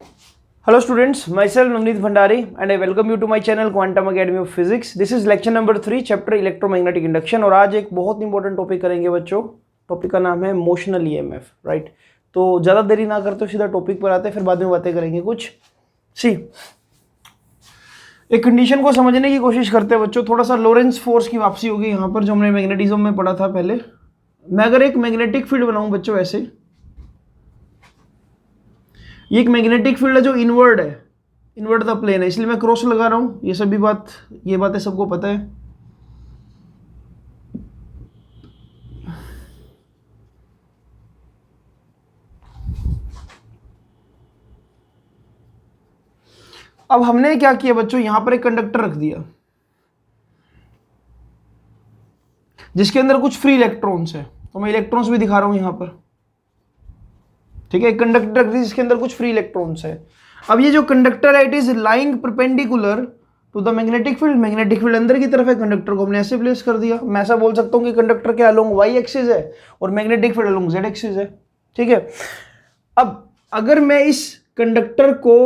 Hello students, myself Navneet Bhandari and I welcome you to my channel Quantum Academy of Physics. This is lecture number 3 chapter electromagnetic induction और आज एक बहुत important topic करेंगे बच्चों. Topic का नाम है मोशनल ईएमएफ. राइट, तो ज़्यादा देरी ना करते सीधा टॉपिक पर आते हैं, फिर बाद में बातें करेंगे कुछ. एक कंडीशन को समझने की कोशिश करते हैं बच्चों. थोड़ा सा लोरेंस फोर्स की वापसी होगी यहाँ पर, जो हमने मैग्नेटिज्म में पढ़ा था पहले. मैं अगर एक मैग्नेटिक फील्ड बनाऊँ बच्चों ऐसे, ये एक मैग्नेटिक फील्ड है जो इनवर्ड है, इनवर्ड द प्लेन है, इसलिए मैं क्रॉस लगा रहा हूं. ये बातें सबको पता है. अब हमने क्या किया बच्चों, यहां पर एक कंडक्टर रख दिया जिसके अंदर कुछ फ्री इलेक्ट्रॉन्स है. तो मैं इलेक्ट्रॉन्स भी दिखा रहा हूं यहां पर. ठीक है, एक कंडक्टर रख दिया जिसके अंदर कुछ फ्री इलेक्ट्रॉन्स है. अब ये जो कंडक्टर है, it is lying perpendicular to the magnetic field. Magnetic field अंदर की तरफ है, कंडक्टर को हमने ऐसे प्लेस कर दिया. मैं ऐसा बोल सकता हूं कि कंडक्टर के अलोंग वाई एक्सिस है और magnetic field along Z axis है. ठीक है, अब अगर मैं इस कंडक्टर को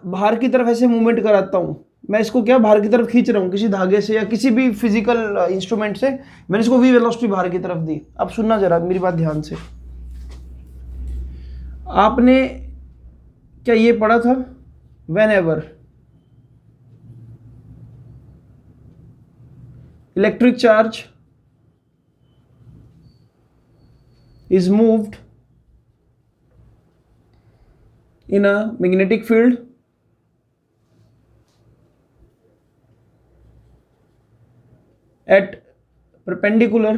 बाहर की तरफ ऐसे मूवमेंट कराता हूं, मैं इसको क्या बाहर की तरफ खींच रहा हूं किसी धागे से या किसी भी फिजिकल इंस्ट्रूमेंट से, मैंने इसको वी वेलोसिटी बाहर की तरफ दी. अब सुनना जरा मेरी बात ध्यान से. आपने क्या ये पढ़ा था, whenever electric charge is moved in a magnetic field, at perpendicular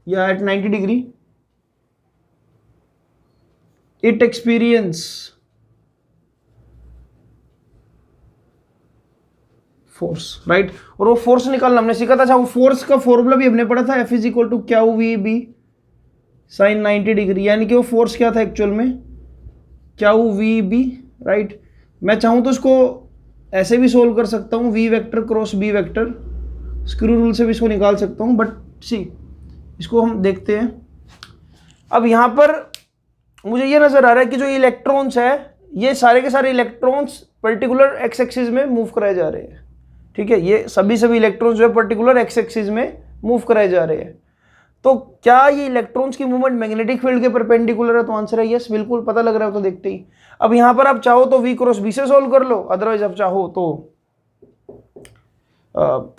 या at 90 degree, it experience force. Right, और वो फोर्स निकालना हमने सीखा था. अच्छा, वो फोर्स का फॉर्मूला भी हमने पढ़ा था, F is equal to Q V B sine 90 degree. यानी कि वो फोर्स क्या था एक्चुअल में, क्यू वी बी. राइट, मैं चाहूँ तो इसको ऐसे भी सोल्व कर सकता हूँ, V vector cross B vector, screw rule से भी इसको निकाल सकता हूँ. बट सी, इसको हम देखते हैं. अब यहाँ पर मुझे ये नजर आ रहा है कि जो इलेक्ट्रॉन्स है, ये सारे के सारे इलेक्ट्रॉन्स पर्टिकुलर एक्स एक्सिस में मूव कराए जा रहे हैं. ठीक है, ये सभी इलेक्ट्रॉन्स जो है पर्टिकुलर एक्स एक्सिस में मूव कराए जा रहे हैं. तो क्या ये इलेक्ट्रॉन्स की मूवमेंट मैग्नेटिक फील्ड के परपेंडिकुलर है? तो आंसर है यस, बिल्कुल. पता लग रहा है तो देखते ही. अब यहां पर आप चाहो तो वी क्रॉस बी से सोल्व कर लो, अदरवाइज आप चाहो तो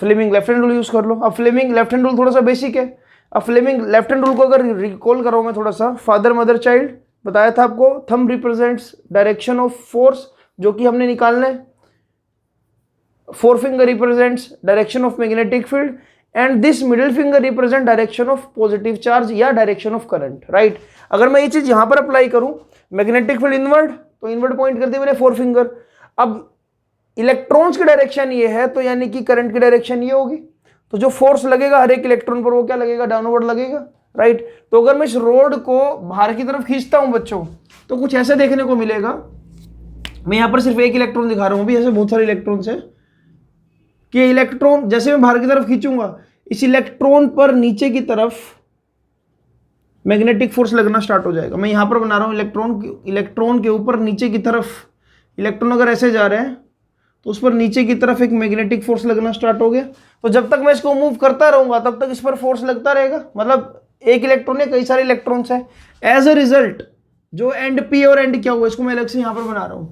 Fleming left hand rule use कर लो. अब फ्लेमिंग लेफ्ट हैंड रूल थोड़ा सा बेसिक है. अब फ्लेमिंग लेफ्ट हैंड रूल को अगर रिकॉल करो मैं थोड़ा सा, फादर मदर चाइल्ड बताया था आपको. Thumb represents direction of force, जो कि हमने निकालना है. Four finger represents direction of magnetic field and this middle finger represent direction of positive charge या डायरेक्शन ऑफ करंट. राइट, अगर मैं ये चीज यहां पर अप्लाई करूं, मैग्नेटिक फील्ड इनवर्ड, तो इनवर्ड पॉइंट कर दिया मैंने फोर फिंगर. अब इलेक्ट्रॉन्स की डायरेक्शन ये है, तो यानी कि करंट की डायरेक्शन ये होगी. तो जो फोर्स लगेगा हर एक इलेक्ट्रॉन पर वो क्या लगेगा, डाउनवर्ड लगेगा. राइट, तो अगर मैं इस रोड को बाहर की तरफ खींचता हूं बच्चों, तो कुछ ऐसे देखने को मिलेगा. मैं यहां पर सिर्फ एक इलेक्ट्रॉन दिखा रहा हूं, भी ऐसे बहुत सारे इलेक्ट्रॉन्स हैं कि इलेक्ट्रॉन जैसे मैं बाहर की तरफ खींचूंगा, इस इलेक्ट्रॉन पर नीचे की तरफ मैग्नेटिक फोर्स लगना स्टार्ट हो जाएगा. मैं यहां पर बना रहा हूं इलेक्ट्रॉन के ऊपर नीचे की तरफ इलेक्ट्रॉन अगर ऐसे जा रहे हैं, तो उस पर नीचे की तरफ एक मैग्नेटिक फोर्स लगना स्टार्ट हो गया. तो जब तक मैं इसको मूव करता रहूंगा तब तक इस पर फोर्स लगता रहेगा. मतलब एक इलेक्ट्रॉन है, कई सारे इलेक्ट्रॉन्स हैं. एज अ रिजल्ट जो एंड पी और एंड क्या हुआ, इसको मैं अलग से यहां पर बना रहा हूं.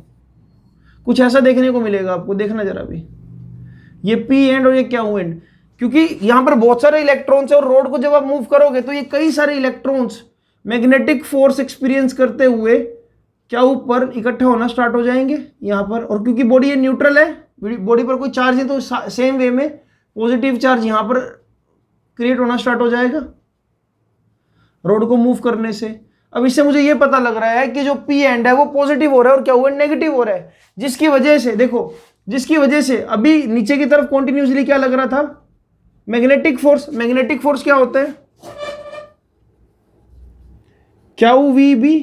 कुछ ऐसा देखने को मिलेगा आपको, देखना जरा भी. ये पी एंड और ये क्या हुआ एंड, क्योंकि यहां पर बहुत सारे इलेक्ट्रॉन्स है और रोड को जब आप मूव करोगे तो ये कई सारे इलेक्ट्रॉन्स मैग्नेटिक फोर्स एक्सपीरियंस करते हुए क्या ऊपर इकट्ठा होना स्टार्ट हो जाएंगे यहां पर. और क्योंकि बॉडी ये न्यूट्रल है, बॉडी पर कोई चार्ज है, तो सेम वे में पॉजिटिव चार्ज यहां पर क्रिएट होना स्टार्ट हो जाएगा रोड को मूव करने से. अब इससे मुझे ये पता लग रहा है कि जो पी एंड है वो पॉजिटिव हो रहा है और क्या हुआ, नेगेटिव हो रहा है. जिसकी वजह से देखो, जिसकी वजह से अभी नीचे की तरफ कॉन्टिन्यूसली क्या लग रहा था, मैग्नेटिक फोर्स. मैग्नेटिक फोर्स क्या होता है, क्यू वी बी.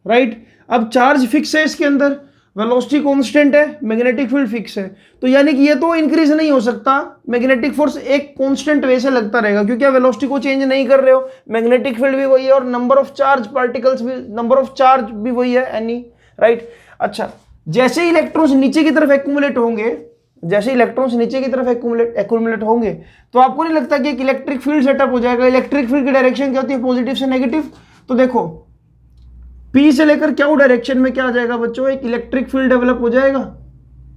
राइट, अब चार्ज फिक्स है इसके अंदर, वेलोसिटी कांस्टेंट है, मैग्नेटिक फील्ड फिक्स है. तो यानी कि ये तो इंक्रीज नहीं हो सकता, मैग्नेटिक फोर्स एक कांस्टेंट वे से लगता रहेगा, क्योंकि आप वेलोसिटी को चेंज नहीं कर रहे हो, मैग्नेटिक फील्ड भी वही है और नंबर ऑफ चार्ज पार्टिकल्स भी, नंबर ऑफ चार्ज भी वही है, एनी. राइट। अच्छा, जैसे इलेक्ट्रॉन्स नीचे की तरफ एक्यूमुलेट होंगे, जैसे इलेक्ट्रॉन्स नीचे की तरफ एक्यूमुलेट होंगे, तो आपको नहीं लगता कि एक इलेक्ट्रिक फील्ड सेटअप हो जाएगा? इलेक्ट्रिक फील्ड की डायरेक्शन क्या होती है? पॉजिटिव से नेगेटिव। तो देखो पी से लेकर क्यू डायरेक्शन में क्या आ जाएगा बच्चों? एक इलेक्ट्रिक फील्ड डेवलप हो जाएगा,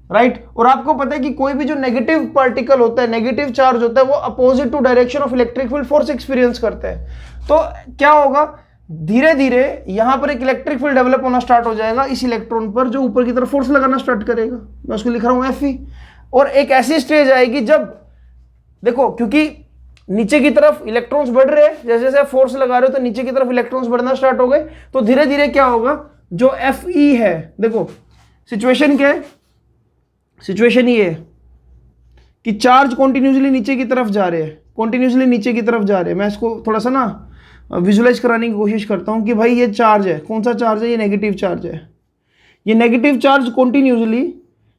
राइट। और आपको पता है कि कोई भी जो नेगेटिव पार्टिकल होता है, नेगेटिव चार्ज होता है, वो opposite to direction of electric field force experience करते हैं। तो क्या होगा, धीरे धीरे यहां पर एक इलेक्ट्रिक फील्ड डेवलप होना स्टार्ट हो जाएगा इस इलेक्ट्रॉन पर, जो ऊपर की तरफ फोर्स लगाना स्टार्ट करेगा। मैं उसको लिख रहा हूं Fe। और एक ऐसी स्टेज आएगी जब देखो, क्योंकि नीचे की तरफ इलेक्ट्रॉन्स बढ़ रहे हैं, जैसे जैसे फोर्स लगा रहे हो तो नीचे की तरफ इलेक्ट्रॉन्स बढ़ना स्टार्ट हो गए, तो धीरे धीरे क्या होगा, जो Fe है, देखो सिचुएशन क्या है, सिचुएशन ये है कि चार्ज कॉन्टिन्यूसली नीचे की तरफ जा रहे हैं, कॉन्टिन्यूसली नीचे की तरफ जा रहे हैं। मैं इसको थोड़ा सा ना विजुलाइज कराने की कोशिश करता हूं कि भाई ये चार्ज है, कौन सा चार्ज है? ये नेगेटिव चार्ज है। ये नेगेटिव चार्ज कॉन्टिन्यूसली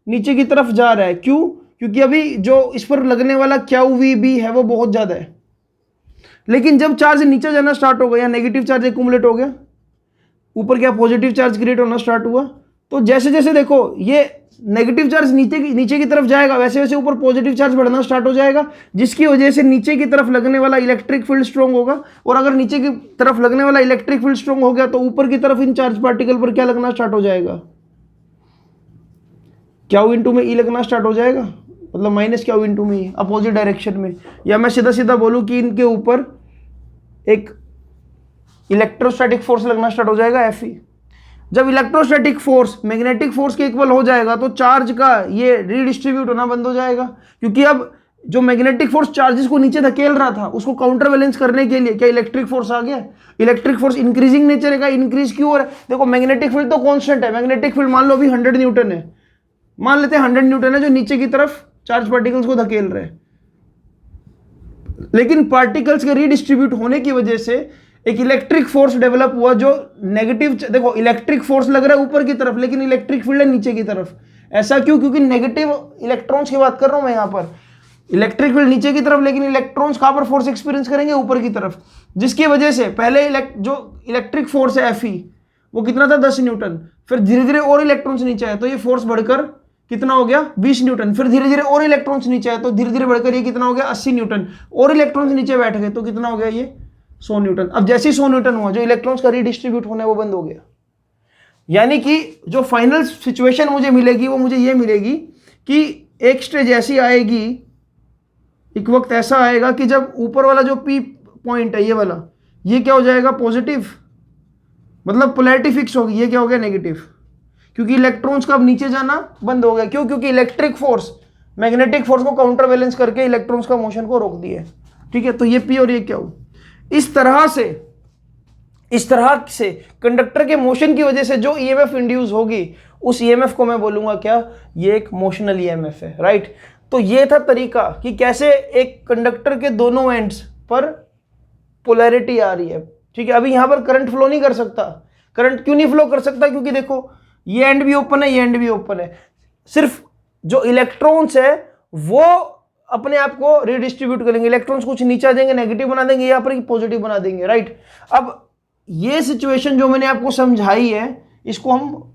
नीचे की तरफ जा रहा है। क्यों? क्योंकि अभी जो इस पर लगने वाला QVB है वो बहुत ज्यादा है। लेकिन जब चार्ज नीचे जाना स्टार्ट हो गया, नेगेटिव चार्ज एक्यूमुलेट हो गया, ऊपर क्या पॉजिटिव चार्ज क्रिएट होना स्टार्ट हुआ, तो जैसे जैसे देखो ये नेगेटिव चार्ज नीचे की तरफ जाएगा, वैसे वैसे ऊपर पॉजिटिव चार्ज बढ़ना स्टार्ट हो जाएगा, जिसकी वजह से नीचे की तरफ लगने वाला इलेक्ट्रिक फील्ड स्ट्रांग होगा। और अगर नीचे की तरफ लगने वाला इलेक्ट्रिक फील्ड स्ट्रांग हो गया तो ऊपर की तरफ इन चार्ज पार्टिकल पर क्या लगना स्टार्ट हो जाएगा? क्यू इंटू में ई लगना स्टार्ट हो जाएगा, मतलब माइनस क्यू इंटू में ई, अपोजिट डायरेक्शन में। या मैं सीधा सीधा बोलूं कि इनके ऊपर एक इलेक्ट्रोस्टैटिक फोर्स लगना स्टार्ट हो जाएगा Fe। जब इलेक्ट्रोस्टैटिक फोर्स मैग्नेटिक फोर्स के इक्वल हो जाएगा तो चार्ज का ये रीडिस्ट्रीब्यूट होना बंद हो जाएगा, क्योंकि अब जो मैग्नेटिक फोर्स चार्जेस को नीचे धकेल रहा था उसको काउंटर बैलेंस करने के लिए क्या इलेक्ट्रिक फोर्स आ गया? इलेक्ट्रिक फोर्स इंक्रीजिंग नेचर का, इंक्रीज क्यों हो रहा है? देखो मैग्नेटिक फील्ड तो कांस्टेंट है, मैग्नेटिक फील्ड मान लो अभी 100 न्यूटन है, मान लेते हैं 100 न्यूटन है जो नीचे की तरफ चार्ज पार्टिकल्स को धकेल रहे हैं। लेकिन पार्टिकल्स के रीडिस्ट्रीब्यूट होने की वजह से एक इलेक्ट्रिक फोर्स डेवलप हुआ जो नेगेटिव, देखो इलेक्ट्रिक फोर्स लग रहा है ऊपर की तरफ लेकिन इलेक्ट्रिक फील्ड है नीचे की तरफ। ऐसा क्यों? क्योंकि नेगेटिव इलेक्ट्रॉन्स की बात कर रहा हूं मैं यहां पर, इलेक्ट्रिक फील्ड नीचे की तरफ लेकिन इलेक्ट्रॉन्स कहां पर फोर्स एक्सपीरियंस करेंगे? ऊपर की तरफ, जिसकी वजह से पहले जो इलेक्ट्रिक फोर्स है Fe वो कितना था? 10 न्यूटन। फिर धीरे धीरे और इलेक्ट्रॉन्स नीचे आए तो ये फोर्स बढ़कर कितना हो गया? 20 न्यूटन। फिर धीरे धीरे और इलेक्ट्रॉन्स नीचे आए तो धीरे धीरे बढ़कर ये कितना हो गया? 80 न्यूटन। और इलेक्ट्रॉन्स नीचे बैठ गए तो कितना हो गया? ये 100 न्यूटन। अब जैसे ही 100 न्यूटन हुआ, जो इलेक्ट्रॉन्स का रीडिस्ट्रीब्यूट होना है वो बंद हो गया। यानी कि जो फाइनल सिचुएशन मुझे मिलेगी वो मुझे ये मिलेगी कि एक स्टेज ऐसी आएगी, एक वक्त ऐसा आएगा कि जब ऊपर वाला जो P पॉइंट है ये वाला, ये क्या हो जाएगा? पॉजिटिव, मतलब पोलैरिटी फिक्स होगी। ये क्या हो गया? नेगेटिव, क्योंकि इलेक्ट्रॉन्स का अब नीचे जाना बंद हो गया। क्यों? क्योंकि इलेक्ट्रिक फोर्स मैग्नेटिक फोर्स को काउंटर बैलेंस करके इलेक्ट्रॉन्स का मोशन को रोक दिया। ठीक है, तो ये P और ये क्या हो, इस तरह से कंडक्टर के मोशन की वजह से जो EMF इंड्यूस होगी उस EMF को मैं बोलूंगा क्या? ये एक मोशनल EMF है, राइट। तो ये था तरीका कि कैसे एक कंडक्टर के दोनों एंड्स पर पोलैरिटी आ रही है। ठीक है, अभी यहां पर करंट फ्लो नहीं कर सकता। करंट क्यों नहीं फ्लो कर सकता? क्योंकि देखो ये एंड भी ओपन है, ये एंड भी ओपन है। सिर्फ जो इलेक्ट्रॉन्स है वो अपने आप को रिडिस्ट्रीब्यूट करेंगे, इलेक्ट्रॉन्स कुछ नीचे आ जाएंगे, नेगेटिव बना देंगे, यहाँ पर पॉजिटिव बना देंगे, राइट। अब ये सिचुएशन जो मैंने आपको समझाई है इसको हम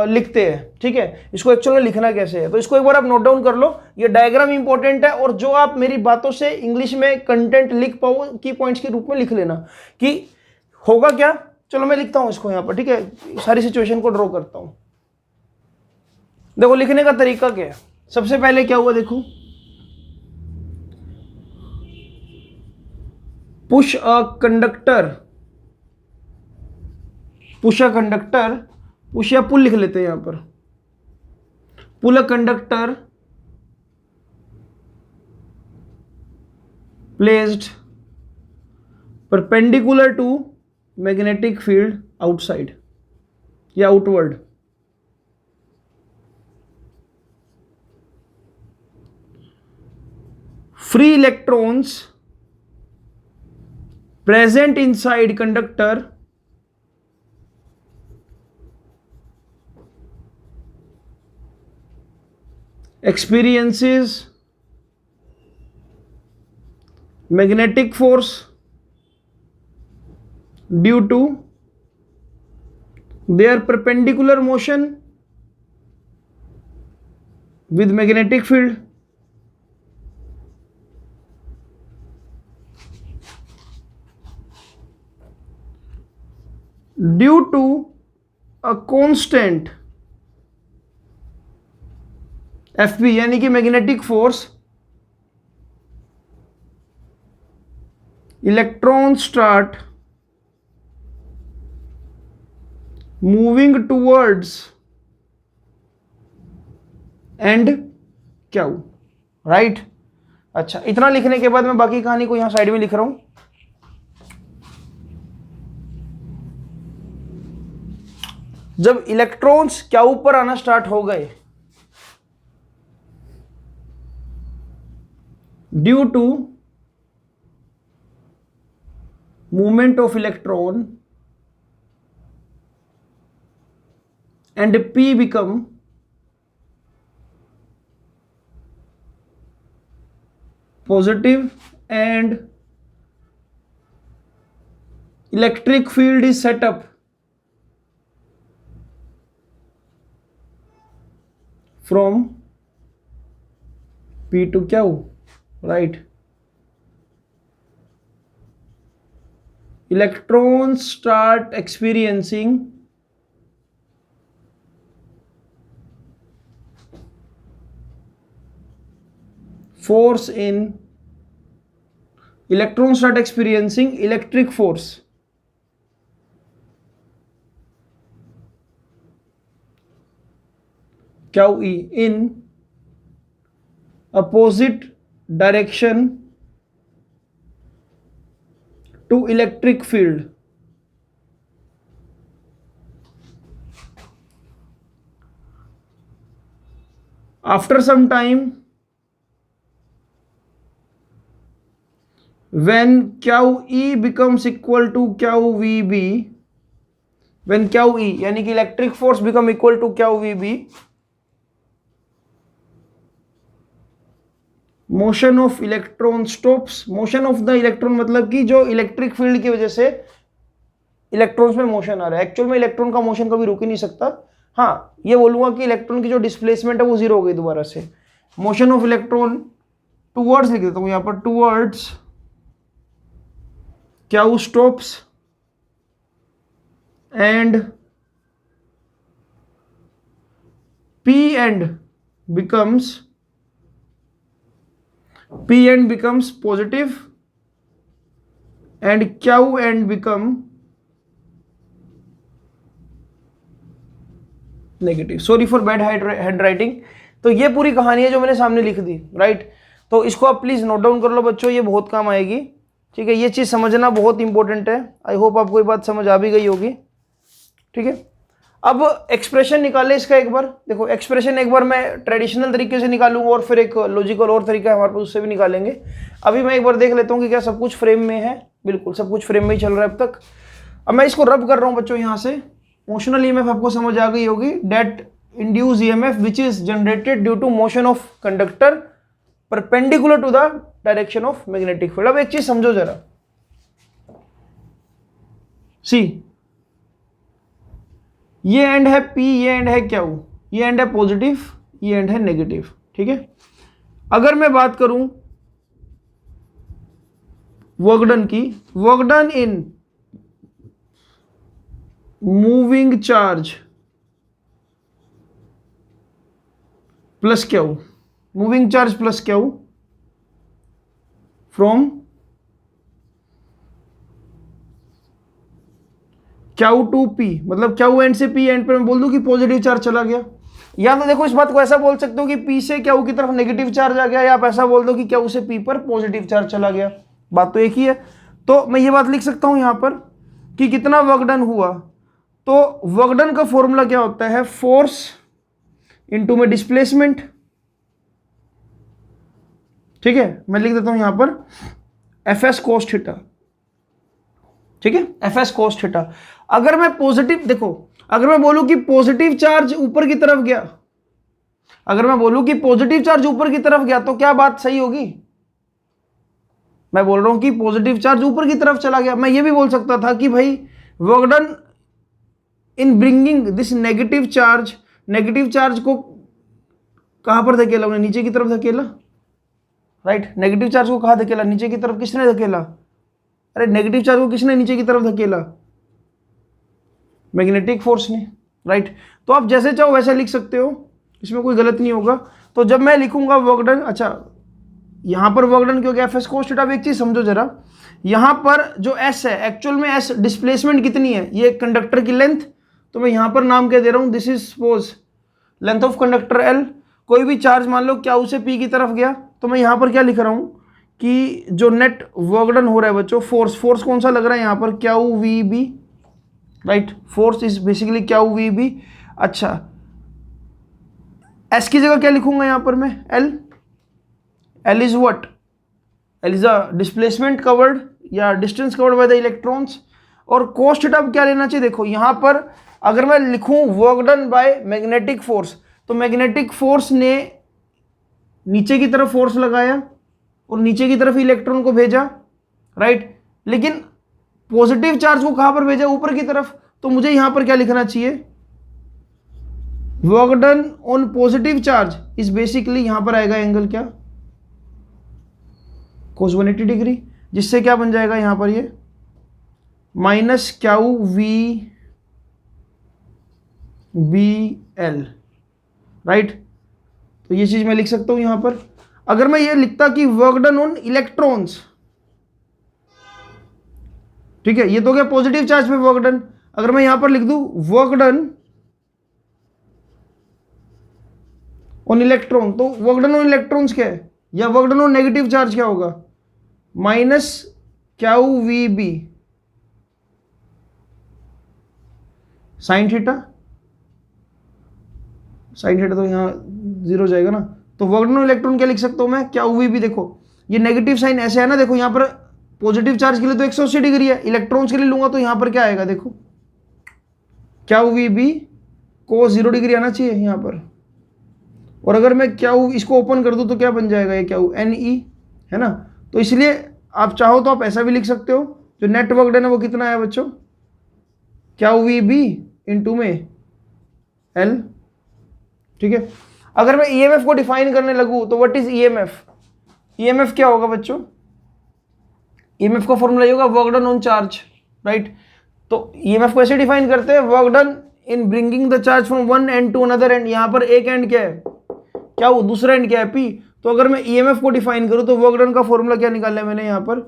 लिखते हैं। ठीक है, इसको एक्चुअल में लिखना कैसे है तो इसको एक बार आप नोट डाउन कर लो। ये डायग्राम इंपॉर्टेंट है और जो आप मेरी बातों से इंग्लिश में कंटेंट लिख पाओ की पॉइंट्स के रूप में लिख लेना कि होगा क्या। चलो मैं लिखता हूं इसको यहां पर। ठीक है, सारी सिचुएशन को ड्रॉ करता हूं। देखो लिखने का तरीका क्या है। सबसे पहले क्या हुआ, देखो पुश अ कंडक्टर, पुश या पुल लिख लेते हैं यहां पर। Pull a conductor placed perpendicular to magnetic field outside या outward. Free electrons present inside conductor experiences magnetic force due to their perpendicular motion with magnetic field. Due to a constant Fp यानी कि magnetic force, electron start moving towards and Q, right. अच्छा, इतना लिखने के बाद मैं बाकी कहानी को यहां साइड में लिख रहा हूं। जब इलेक्ट्रॉन्स क्या ऊपर आना स्टार्ट हो गए, due to movement of electron and P become positive and electric field is set up from P to Q, right? Electrons start experiencing force in, electrons start experiencing electric force QE in opposite direction to electric field. After some time, when QE becomes equal to QVB, when QE यानी कि electric force become equal to QVB, motion of electron stops. Motion of the electron मतलब कि जो electric field की वजह से electrons में motion आ रहा है। एक्चुअल में इलेक्ट्रॉन का मोशन कभी रुक ही नहीं सकता। हाँ, ये बोलूंगा कि इलेक्ट्रॉन की जो डिस्प्लेसमेंट है वो जीरो हो गई दोबारा से। मोशन ऑफ इलेक्ट्रॉन टूवर्ड्स लिख देता हूं यहां पर, towards Q stops and P end becomes positive and Q end become negative. Sorry for bad hand writing. तो ये पूरी कहानी है जो मैंने सामने लिख दी, राइट। तो इसको आप प्लीज नोट डाउन कर लो बच्चों, ये बहुत काम आएगी, ठीक है। ये चीज समझना बहुत इंपॉर्टेंट है। आई होप आपको ये बात समझ आ भी गई होगी, ठीक है। अब एक्सप्रेशन निकाले इसका एक बार। देखो एक्सप्रेशन एक बार मैं ट्रेडिशनल तरीके से निकालूंगा और फिर एक लॉजिकल और तरीका है हमारे पास, उससे भी निकालेंगे। अभी मैं एक बार देख लेता हूँ कि क्या सब कुछ फ्रेम में है। बिल्कुल सब कुछ फ्रेम में ही चल रहा है अब तक। अब मैं इसको रब कर रहा हूँ बच्चों यहाँ से। मोशनल ईएमएफ आपको समझ आ गई होगी, that induce EMF which is generated due to motion of conductor perpendicular to the direction of magnetic field. अब एक चीज समझो जरा, सी ये एंड है P, ये एंड है Q, ये एंड है पॉजिटिव, ये एंड है नेगेटिव, ठीक है। अगर मैं बात करूं वर्क डन की, work done in moving charge plus Q, moving charge plus Q from Q to P, मतलब Q एंड से P एंड पे मैं बोल दूं कि पॉजिटिव चार्ज चला गया। या तो देखो इस बात को ऐसा बोल सकते हो कि P से Q की तरफ नेगेटिव चार्ज आ गया, या आप ऐसा बोल दो कि Q से P पर पॉजिटिव चार्ज चला गया। बात तो एक ही है। तो मैं ये बात लिख सकता हूं यहां पर कि कितना वर्क डन हुआ। तो वर्क डन का फॉर्मूला क्या होता है, फोर्स इनटू में डिस्प्लेसमेंट, ठीक है। मैं लिख देता हूं यहां पर Fs cos थीटा, ठीक है, Fs cos थीटा। अगर मैं पॉजिटिव, देखो अगर मैं बोलूं कि पॉजिटिव चार्ज ऊपर की तरफ गया, अगर मैं बोलूं कि पॉजिटिव चार्ज ऊपर की तरफ गया, तो क्या बात सही होगी? मैं बोल रहा हूं कि पॉजिटिव चार्ज ऊपर की तरफ चला गया। मैं ये भी बोल सकता था कि भाई work done in bringing this negative charge को कहां पर धकेला? उन्हें नीचे की तरफ धकेला, राइट। नेगेटिव चार्ज को कहां धकेला? नीचे की तरफ। किसने धकेला? अरे नेगेटिव चार्ज को किसने नीचे की तरफ धकेला? मैग्नेटिक फोर्स ने, राइट। तो आप जैसे चाहो वैसे लिख सकते हो, इसमें कोई गलत नहीं होगा। तो जब मैं लिखूंगा वर्क डन, अच्छा यहां पर वर्क डन क्योंकि एफ एस कोस थीटा। एक चीज समझो जरा, यहां पर जो एस है, एक्चुअल में एस डिस्प्लेसमेंट कितनी है? ये कंडक्टर की लेंथ, तो मैं यहां पर नाम क्या दे रहा हूं? This is suppose length of conductor L. कोई भी चार्ज मान लो क्या उसे पी की तरफ गया, तो मैं यहां पर क्या लिख रहा हूं कि जो नेट वर्क डन हो रहा है बच्चों, फोर्स कौन सा लग रहा है यहां पर? क्या V B, right. Force is basically Q V B. अच्छा एस की जगह क्या लिखूंगा यहां पर मैं? L is what? L is a displacement covered या distance covered by the electrons. और कोस थीटा क्या लेना चाहिए? देखो यहां पर अगर मैं लिखूं work done by magnetic force, तो मैग्नेटिक फोर्स ने नीचे की तरफ फोर्स लगाया और नीचे की तरफ इलेक्ट्रॉन को भेजा, राइट। लेकिन पॉजिटिव चार्ज को कहां पर भेजा? ऊपर की तरफ। तो मुझे यहां पर क्या लिखना चाहिए? Work done on positive charge is basically, यहां पर आएगा एंगल क्या? कोस 180 डिग्री, जिससे क्या बन जाएगा यहां पर ये minus Q V B L, right. तो ये चीज मैं लिख सकता हूं यहां पर। अगर मैं ये लिखता कि वर्क डन ऑन इलेक्ट्रॉन्स, ठीक है, ये तो क्या पॉजिटिव चार्ज पे वर्क डन। अगर मैं यहां पर लिख दूं वर्क डन ऑन इलेक्ट्रॉन, तो वर्क डन ऑन इलेक्ट्रॉन्स क्या है? या work done on negative charge क्या होगा? Minus Q V B sine theta. Sine theta तो यहां जीरो जाएगा ना। तो वर्क डन ऑन इलेक्ट्रॉन क्या लिख सकता हूं मैं? Q V B. देखो ये नेगेटिव साइन ऐसे है ना, देखो यहां पर पॉजिटिव चार्ज के लिए तो 180 डिग्री है, इलेक्ट्रॉन्स के लिए लूंगा तो यहां पर क्या आएगा? देखो क्यू वी बी को 0 डिग्री आना चाहिए यहां पर। और अगर मैं क्यू इसको ओपन कर दूं तो क्या बन जाएगा? ये क्यू एन ई है ना। तो इसलिए आप चाहो तो आप ऐसा भी लिख सकते हो, जो नेट वर्क डन है वो कितना है बच्चों? क्यू वी बी इंटू में एल, ठीक है। अगर मैं ईएमएफ को डिफाइन करने लगूं तो व्हाट इज ईएमएफ? ईएमएफ क्या होगा बच्चों? ईएमएफ का फॉर्मूला होगा work done on charge, right. तो ईएमएफ को ऐसे डिफाइन करते हैं, work done in bringing the charge from one end to another end. यहां पर एक एंड क्या है? क्या वो दूसरा एंड क्या है? पी। तो अगर मैं ईएमएफ को डिफाइन करूं तो वर्क डन का फॉर्मूला क्या निकालना है मैंने यहां पर?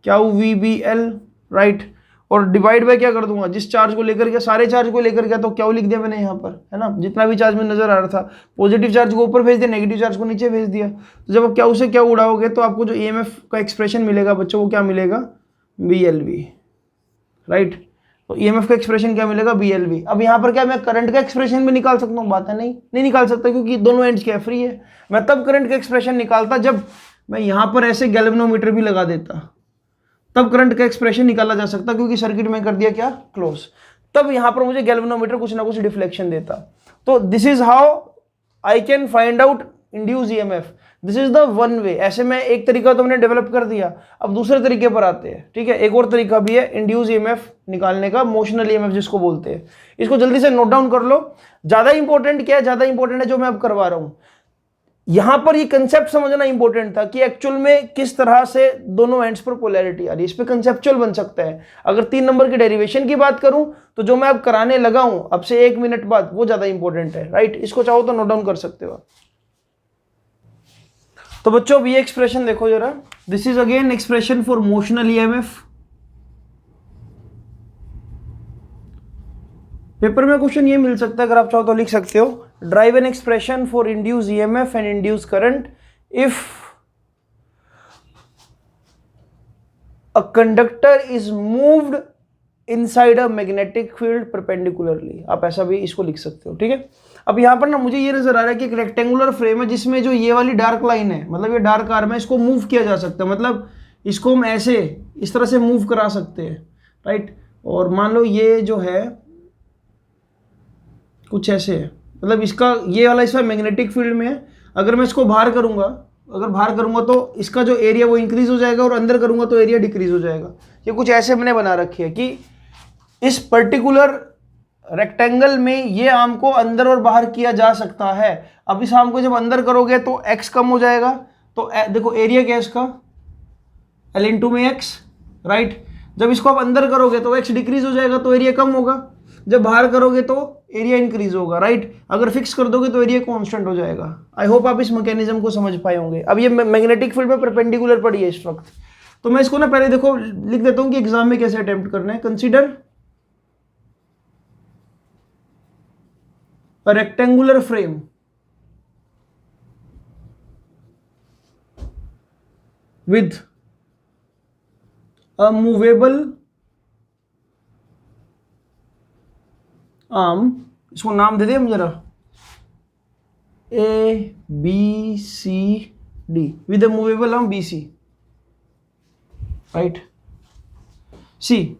Q V B L, right. और डिवाइड बाय क्या कर दूंगा? जिस चार्ज को लेकर गया, सारे चार्ज को लेकर गया, तो क्यू लिख दिया मैंने यहाँ पर, है ना। जितना भी चार्ज में नजर आ रहा था, पॉजिटिव चार्ज को ऊपर भेज दिया, नेगेटिव चार्ज को नीचे भेज दिया। तो जब आप क्यू से क्या उड़ाओगे तो आपको जो ईएमएफ का एक्सप्रेशन मिलेगा बच्चों, वो क्या मिलेगा? B L V, right. तो ईएमएफ का एक्सप्रेशन क्या मिलेगा? B L V. अब यहाँ पर क्या मैं करंट का एक्सप्रेशन भी निकाल सकता हूँ? बात है नहीं निकाल सकता, क्योंकि दोनों एंड्स क्या फ्री है। मैं तब करंट का एक्सप्रेशन निकालता जब मैं यहाँ पर ऐसे गैल्वेनोमीटर भी लगा देता, तब करंट का एक्सप्रेशन निकाला जा सकता, क्योंकि सर्किट में कर दिया क्या? क्लोज। तब यहां पर मुझे गैल्वेनोमीटर कुछ ना कुछ डिफ्लेक्शन देता। तो this is how I can find out induce EMF. This is the one way. ऐसे में एक तरीका तो मैंने डेवलप कर दिया, अब दूसरे तरीके पर आते हैं, ठीक है। एक और तरीका भी है इंड्यूस ईएमएफ निकालने का, मोशनल ईएमएफ जिसको बोलते हैं। इसको जल्दी से नोट डाउन कर लो। ज्यादा इंपॉर्टेंट क्या है? ज्यादा इंपॉर्टेंट है जो मैं अब करवा रहा हूं। यहां पर ये कंसेप्ट समझना इंपॉर्टेंट था कि एक्चुअल में किस तरह से दोनों एंड्स पर पोलैरिटी आ रही है। इस पे कंसेप्चुअल बन सकता है। अगर 3 नंबर की डेरिवेशन की बात करूं तो जो मैं अब कराने लगा हूं अब से 1 मिनट बाद, वो ज्यादा इंपॉर्टेंट है, राइट। इसको चाहो तो नोट डाउन कर सकते हो। तो बच्चों अब ये एक्सप्रेशन देखो जरा, this is again expression for motional EMF. Paper में क्वेश्चन ये मिल सकता है, अगर आप चाहो तो लिख सकते हो, drive an expression for induce EMF and induce current if a conductor is moved inside a magnetic field perpendicularly. आप ऐसा भी इसको लिख सकते हो, ठीक है। अब यहां पर ना मुझे ये नजर आ रहा है कि एक रेक्टेंगुलर फ्रेम है जिसमें जो ये वाली डार्क लाइन है, मतलब ये डार्क आर्म है, इसको मूव किया जा सकता है, मतलब इसको हम ऐसे इस तरह से मूव करा सकते हैं, राइट। और मान लो ये जो है कुछ ऐसे है, मतलब इसका ये वाला हिस्सा मैग्नेटिक फील्ड में है। अगर मैं इसको बाहर करूंगा, तो इसका जो एरिया वो इंक्रीज हो जाएगा, और अंदर करूंगा तो एरिया डिक्रीज हो जाएगा। ये कुछ ऐसे मैंने बना रखी है कि इस पर्टिकुलर रेक्टेंगल में ये आर्म को अंदर और बाहर किया जा सकता है। अब इस आर्म को जब अंदर करोगे तो x कम हो जाएगा, तो देखो एरिया क्या है इसका, L इंटू में x, राइट। जब इसको आप अंदर करोगे तो x डिक्रीज हो जाएगा, तो एरिया कम होगा। जब बाहर करोगे तो एरिया इंक्रीज होगा, राइट। अगर फिक्स कर दोगे तो एरिया कांस्टेंट हो जाएगा। आई होप आप इस मैकेनिज्म को समझ पाए होंगे। अब ये मैग्नेटिक फील्ड में परपेंडिकुलर पड़ी है इस वक्त, तो मैं इसको ना पहले देखो लिख देता हूं कि एग्जाम में कैसे अटेम्प्ट करना है। Consider a rectangular frame with a movable arm, इसको नाम दे दे हम जरा, ABCD, with a movable arm BC, right? See,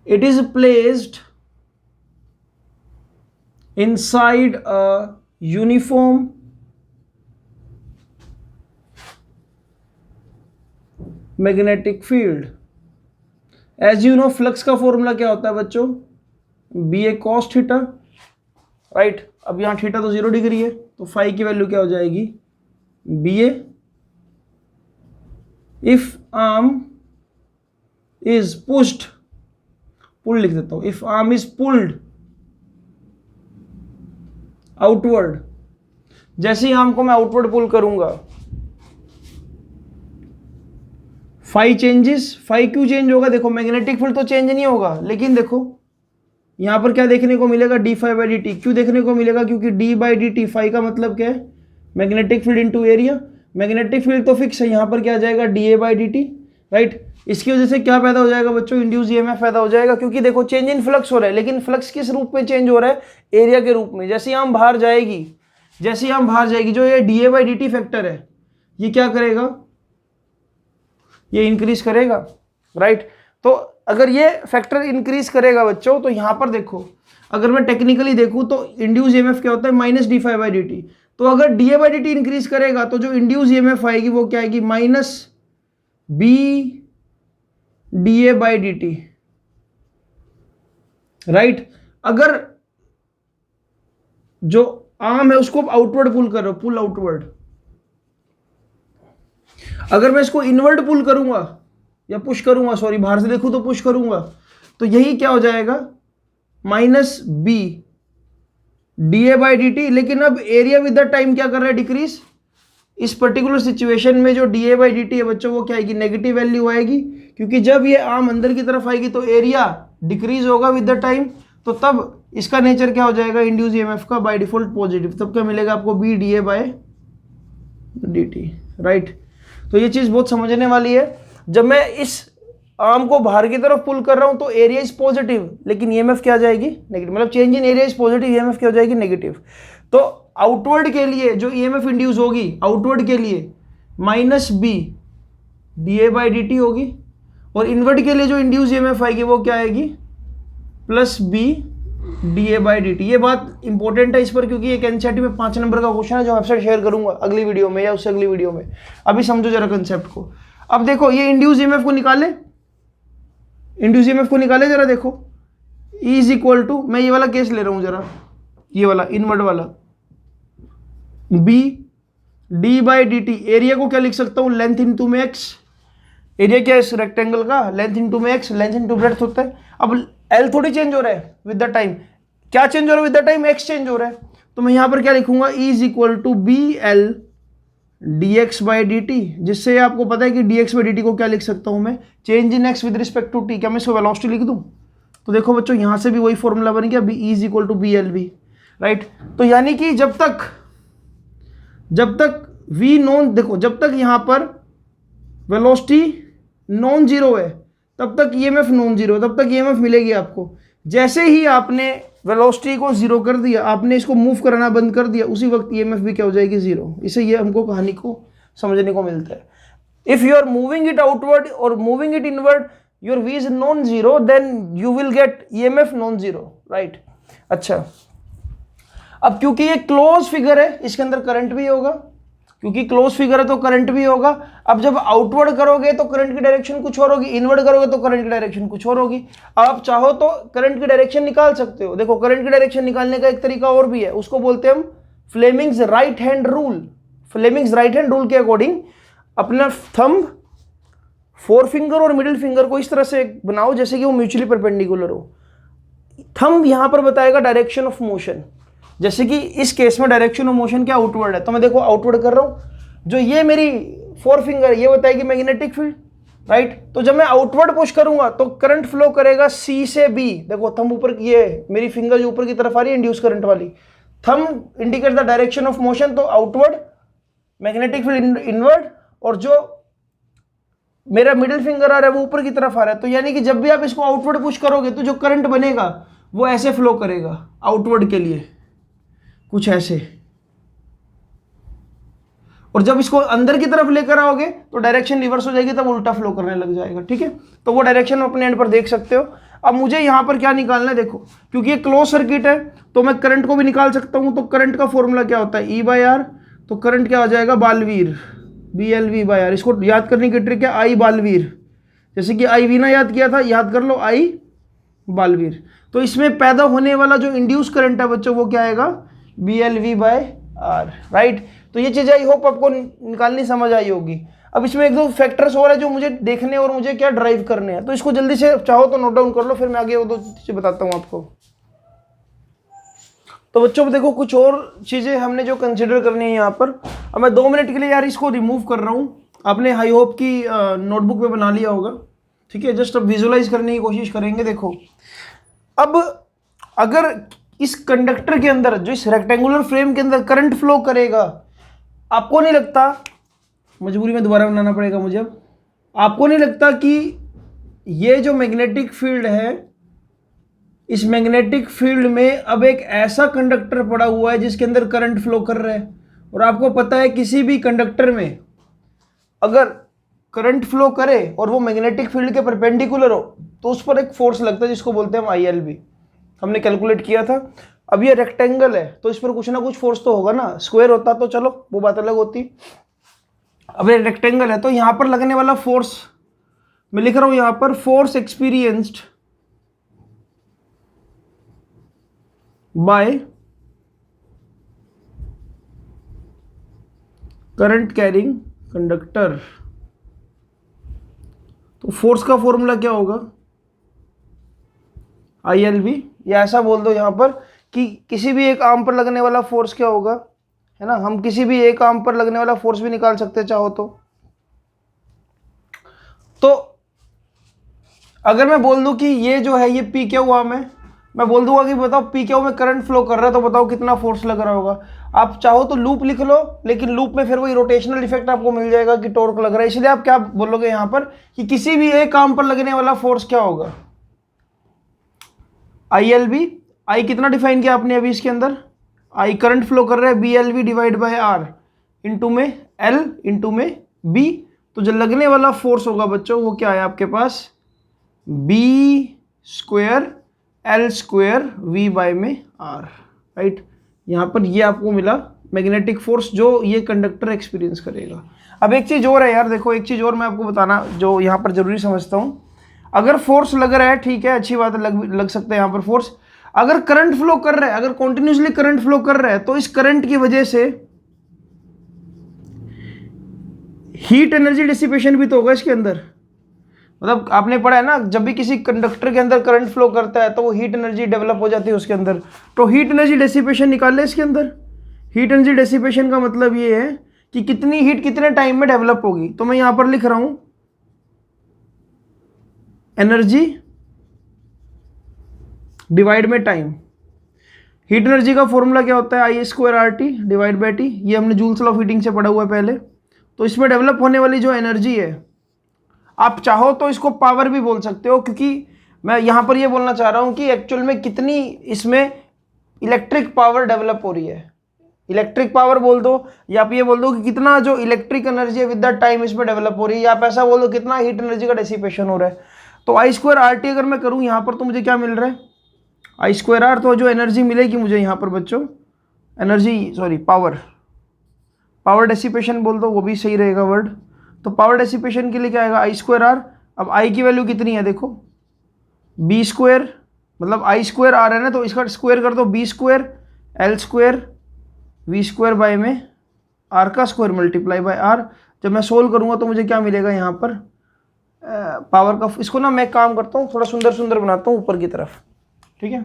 it is placed inside a uniform magnetic field. As you know, flux का फॉर्मूला क्या होता है बच्चों, BA cos थीटा, राइट। अब यहाँ थीटा तो 0 डिग्री है, तो फाई की वैल्यू क्या हो जाएगी, BA if arm is pushed, पुल लिख देता हूँ, if arm is pulled outward, जैसे ही आर्म को मैं आउटवर्ड पुल करूंगा फाई चेंजेस। फाई क्यों चेंज होगा, देखो मैग्नेटिक फील्ड तो चेंज नहीं होगा, लेकिन देखो यहां पर क्या देखने को मिलेगा, d phi by d t. क्यों देखने को मिलेगा, क्योंकि d by d t, phi का मतलब क्या है, magnetic field into area. Magnetic field तो फिक्स है, यहां पर क्या आ जाएगा, d A by d t, right. इसकी वजह से क्या पैदा हो जाएगा बच्चों, इंड्यूस ईएमएफ पैदा हो जाएगा, क्योंकि देखो चेंज इन फ्लक्स हो रहा है, लेकिन फ्लक्स किस रूप में चेंज हो रहा है, एरिया के रूप में। जैसे ही हम बाहर जाएगी, जैसे ही हम बाहर जाएगी, जो ये D A by d T factor है, ये क्या करेगा, ये इंक्रीज करेगा, राइट। तो अगर ये फैक्टर इंक्रीज करेगा बच्चों, तो यहां पर देखो, अगर मैं टेक्निकली देखूं तो इंड्यूस ईएमएफ क्या होता है, minus d phi by d t. तो अगर d A by d t increase करेगा तो जो इंड्यूस ईएमएफ आएगी वो क्या आएगी, minus B d A by d t, right. अगर जो आर्म है उसको आउटवर्ड पुल करो, पुल आउटवर्ड, अगर मैं इसको इनवर्ड पुल करूंगा या पुश करूंगा, सॉरी बाहर से देखूं तो पुश करूंगा, तो यही क्या हो जाएगा, minus B d A by d t. लेकिन अब एरिया विद द टाइम क्या कर रहा है, डिक्रीज। इस पर्टिकुलर सिचुएशन में जो D A by d T है बच्चों, वो क्या आएगी, नेगेटिव वैल्यू आएगी, क्योंकि जब ये आर्म अंदर की तरफ आएगी तो एरिया डिक्रीज होगा विद द टाइम, तो तब इसका नेचर क्या हो जाएगा, इंड्यूस ईएमएफ का बाय डिफॉल्ट पॉजिटिव। तब क्या मिलेगा आपको, B d A by d t, right. तो ये चीज बहुत समझने वाली है। जब मैं इस आर्म को बाहर की तरफ पुल कर रहा हूं तो एरिया इज पॉजिटिव, लेकिन ईएमएफ क्या आ जाएगी, नेगेटिव। मतलब change in area is positive, EMF क्या हो जाएगी, नेगेटिव। तो आउटवर्ड के लिए जो ईएमएफ इंड्यूस होगी, आउटवर्ड के लिए minus B d A by d t होगी, और इनवर्ड के लिए जो इंड्यूस ईएमएफ आएगी वो क्या आएगी, plus B d A by d t. ये बात इंपॉर्टेंट है इस पर, क्योंकि एक एनसीईआरटी में 5 नंबर का क्वेश्चन है जो वेबसाइट शेयर करूंगा अगली वीडियो में या उससे अगली वीडियो में। अभी समझो जरा कंसेप्ट को। अब देखो ये इंड्यूस ईएमएफ को निकाले, इंड्यूस ईएमएफ को निकाले जरा, देखो E इज इक्वल टू, मैं ये वाला केस ले रहा हूं जरा, ये वाला इनवर्ड वाला, B d by d t. Area को क्या लिख सकता हूं, लेंथ इंटू में एक्स। एरिया क्या है इस रेक्टेंगल का, लेंथ इंटू में एक्स, लेंथ इंटू ब्रेड्थ होता है। अब एल थोड़ी चेंज हो रहा है विद द टाइम, क्या चेंज हो रहा है with the time, x change हो रहा है। तो मैं यहां पर क्या लिखूंगा, E is equal to B L d x by d t, जिससे आपको पता है कि d x by d t को क्या लिख सकता हूं मैं, change in x with respect to t. क्या मैं इसको वेलोसिटी लिख दूं, तो देखो बच्चों यहां से भी वही फॉर्मूला बन गया, B E is equal to B L B, right. तो यानी कि जब तक v नॉन, देखो जब तक यहां पर वेलोसिटी नॉन जीरो है तब तक ईएमएफ नॉन जीरो, तब तक ईएमएफ मिलेगी आपको। जैसे ही आपने वेलोसिटी को जीरो कर दिया, आपने इसको मूव कराना बंद कर दिया, उसी वक्त ईएमएफ भी क्या हो जाएगी, जीरो। इसे ये हमको कहानी को समझने को मिलता है। If you are moving it outward और moving it inward, your v is non zero, then you will get EMF non zero, right. अच्छा, अब क्योंकि ये क्लोज फिगर है, इसके अंदर करंट भी होगा, क्योंकि क्लोज फिगर है तो करंट भी होगा। अब जब आउटवर्ड करोगे तो करंट की डायरेक्शन कुछ और होगी, इनवर्ड करोगे तो करंट की डायरेक्शन कुछ और होगी। आप चाहो तो करंट की डायरेक्शन निकाल सकते हो। देखो करंट की डायरेक्शन निकालने का एक तरीका और भी है, उसको बोलते हैं हम Fleming's right hand rule. Fleming's right hand rule के अकॉर्डिंग अपना थंब, फोर फिंगर और मिडिल फिंगर को इस तरह से बनाओ जैसे कि वो म्यूचुअली परपेंडिकुलर हो। थंब यहां पर बताएगा डायरेक्शन ऑफ मोशन, जैसे कि इस केस में डायरेक्शन ऑफ मोशन क्या आउटवर्ड है, तो मैं देखो आउटवर्ड कर रहा हूं। जो ये मेरी फोर फिंगर ये बताएगी मैग्नेटिक फील्ड, राइट। तो जब मैं आउटवर्ड पुश करूंगा तो करंट फ्लो करेगा सी से बी। देखो थंब ऊपर, ये मेरी फिंगर जो ऊपर की तरफ आ रही है इंड्यूस करंट वाली, thumb indicate the direction of motion, तो आउटवर्ड, मैग्नेटिक फील्ड इनवर्ड, और जो मेरा मिडिल फिंगर आ रहा है वो ऊपर की तरफ आ रहा है। तो यानी कि जब भी आप इसको आउटवर्ड पुश करोगे तो जो करंट बनेगा वो ऐसे फ्लो करेगा आउटवर्ड के लिए, कुछ ऐसे। और जब इसको अंदर की तरफ लेकर आओगे तो डायरेक्शन रिवर्स हो जाएगी, तब उल्टा फ्लो करने लग जाएगा, ठीक है। तो वो डायरेक्शन अपने एंड पर देख सकते हो। अब मुझे यहां पर क्या निकालना है, देखो क्योंकि ये क्लोज सर्किट है तो मैं करंट को भी निकाल सकता हूं। तो करंट का फॉर्मूला क्या होता है, E/R। तो करंट क्या हो जाएगा, बालवीर, BLV/R। इसको याद करने की ट्रिक है आई बालवीर, जैसे कि आई वी ना याद किया था, याद कर लो आई बालवीर। तो इसमें पैदा होने वाला जो इंड्यूस करंट है बच्चों वो क्या आएगा, BLV/R, राइट। तो ये चीज़ आई होप आपको निकालनी समझ आई होगी। अब इसमें एक दो फैक्टर्स और है जो मुझे देखने और मुझे क्या ड्राइव करने हैं, तो इसको जल्दी से चाहो तो नोट डाउन कर लो, फिर मैं आगे वो दो चीज़ें बताता हूँ आपको। तो बच्चों देखो कुछ और चीज़ें हमने जो कंसिडर करनी है यहाँ पर। अब मैं 2 मिनट के लिए यार इसको रिमूव कर रहा हूँ। आपने आई होप की नोटबुक में बना लिया होगा, ठीक है। जस्ट अब विजुअलाइज करने की कोशिश करेंगे। देखो अब अगर इस कंडक्टर के अंदर, जो इस रेक्टेंगुलर फ्रेम के अंदर करंट फ्लो करेगा, आपको नहीं लगता, मजबूरी में दोबारा बनाना पड़ेगा मुझे, अब आपको नहीं लगता कि ये जो मैग्नेटिक फील्ड है, इस मैग्नेटिक फील्ड में अब एक ऐसा कंडक्टर पड़ा हुआ है जिसके अंदर करंट फ्लो कर रहा है। और आपको पता है किसी भी कंडक्टर में अगर करंट फ्लो करे और वो मैग्नेटिक फील्ड के परपेंडिकुलर हो तो उस पर एक फोर्स लगता है जिसको बोलते हैं हम ILB। हमने कैलकुलेट किया था। अब ये रेक्टेंगल है तो इस पर कुछ ना कुछ फोर्स तो होगा ना, स्क्वायर होता तो चलो वो बात अलग होती। अब ये रेक्टेंगल है तो यहां पर लगने वाला फोर्स मैं लिख रहा हूं यहां पर, force experienced by current carrying conductor. तो फोर्स का फॉर्मूला क्या होगा, ILB, या ऐसा बोल दो यहां पर कि किसी भी एक आर्म पर लगने वाला फोर्स क्या होगा, है ना। हम किसी भी एक आर्म पर लगने वाला फोर्स भी निकाल सकते चाहो तो अगर मैं बोल दूं कि ये जो है ये PQ आर्म है, मैं बोल दूंगा कि बताओ PQ में करंट फ्लो कर रहा है तो बताओ कितना फोर्स लग रहा होगा। आप चाहो तो लूप लिख लो, लेकिन लूप में फिर वही रोटेशनल इफेक्ट आपको मिल जाएगा कि टॉर्क लग रहा है। इसलिए आप क्या बोलोगे यहां पर कि किसी भी एक आर्म पर लगने वाला फोर्स क्या होगा, ILB। आई कितना डिफाइन किया आपने अभी इसके अंदर, आई करंट फ्लो कर रहा है BLV divide by R, into में L इंटू में B। तो जो लगने वाला फोर्स होगा बच्चों वो क्या है आपके पास, B² L² V में R, राइट। यहाँ पर ये आपको मिला मैग्नेटिक फोर्स जो ये कंडक्टर एक्सपीरियंस करेगा। अब एक चीज़ और है यार, देखो एक चीज़ और मैं आपको बताना जो यहाँ पर जरूरी समझता हूँ। अगर फोर्स लग रहा है, ठीक है, अच्छी बात है, लग सकता है यहाँ पर फोर्स। अगर करंट फ्लो कर रहा है, अगर कॉन्टिन्यूसली करंट फ्लो कर रहा है तो इस करंट की वजह से हीट एनर्जी डिसिपेशन भी तो होगा इसके अंदर। मतलब आपने पढ़ा है ना, जब भी किसी कंडक्टर के अंदर करंट फ्लो करता है तो वो हीट एनर्जी डेवलप हो जाती है उसके अंदर। तो हीट एनर्जी डिसिपेशन निकाल ले इसके अंदर। हीट एनर्जी डिसिपेशन का मतलब ये है कि कितनी हीट कितने टाइम में डेवलप होगी। तो मैं यहां पर लिख रहा हूं एनर्जी डिवाइड में टाइम। हीट एनर्जी का फॉर्मूला क्या होता है, I² RT divide by T. ये हमने जूल्स लॉ ऑफ हीटिंग से पढ़ा हुआ है पहले। तो इसमें डेवलप होने वाली जो एनर्जी है, आप चाहो तो इसको पावर भी बोल सकते हो, क्योंकि मैं यहां पर ये बोलना चाह रहा हूं कि एक्चुअल में कितनी इसमें इलेक्ट्रिक पावर डेवलप हो रही है। इलेक्ट्रिक पावर बोल दो, या आप ये बोल दो कि कितना जो इलेक्ट्रिक एनर्जी है विद द टाइम इसमें डेवलप हो रही है, या आप ऐसा बोल दो कितना हीट एनर्जी का डिसिपेशन हो रहा है। तो I² RT अगर मैं करूं यहां पर तो मुझे क्या मिल रहा है, I²R। तो जो एनर्जी मिलेगी मुझे यहाँ पर बच्चों, energy sorry power, power dissipation बोल दो, वो भी सही रहेगा वर्ड। तो पावर डेसिपेशन के लिए क्या आएगा, आई स्क्वायर आर। अब आई की वैल्यू कितनी है देखो, बी स्क्वायर, मतलब आई स्क्वायर आर है ना, तो इसका स्क्वायर कर दो, B square L square v square by में आर का स्क्वायर मल्टीप्लाई बाय आर। जब मैं सोल्व करूंगा तो मुझे क्या मिलेगा यहाँ पर, पावर का, इसको ना मैं काम करता हूँ थोड़ा सुंदर सुंदर बनाता हूँ ऊपर की तरफ, ठीक है,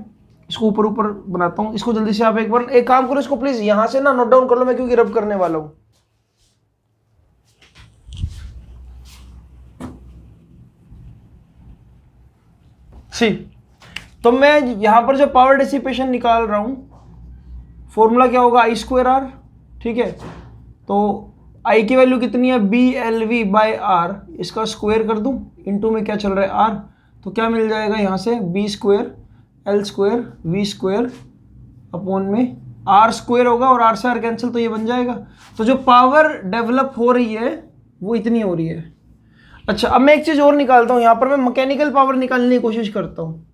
इसको ऊपर ऊपर बनाता हूँ। इसको जल्दी से आप एक बार एक काम करो, इसको प्लीज यहाँ से ना नोट डाउन कर लो, मैं क्योंकि रब करने वाला हूँ। सी, तो मैं यहाँ पर जो पावर डिसिपेशन निकाल रहा हूँ, फॉर्मूला क्या होगा, आई स्क्वायर आर, ठीक है। तो आई की वैल्यू कितनी है, B L v by R, इसका स्क्वायर कर दूं, इनटू में क्या चल रहा है आर, तो क्या मिल जाएगा यहाँ से, B square L square v square upon में आर स्क्वायर होगा, और आर से आर कैंसिल, तो ये बन जाएगा। तो जो पावर डेवलप हो रही है वो इतनी हो रही है। अच्छा, अब मैं एक चीज़ और निकालता हूँ, यहाँ पर मैं मैकेनिकल पावर निकालने की कोशिश करता हूँ।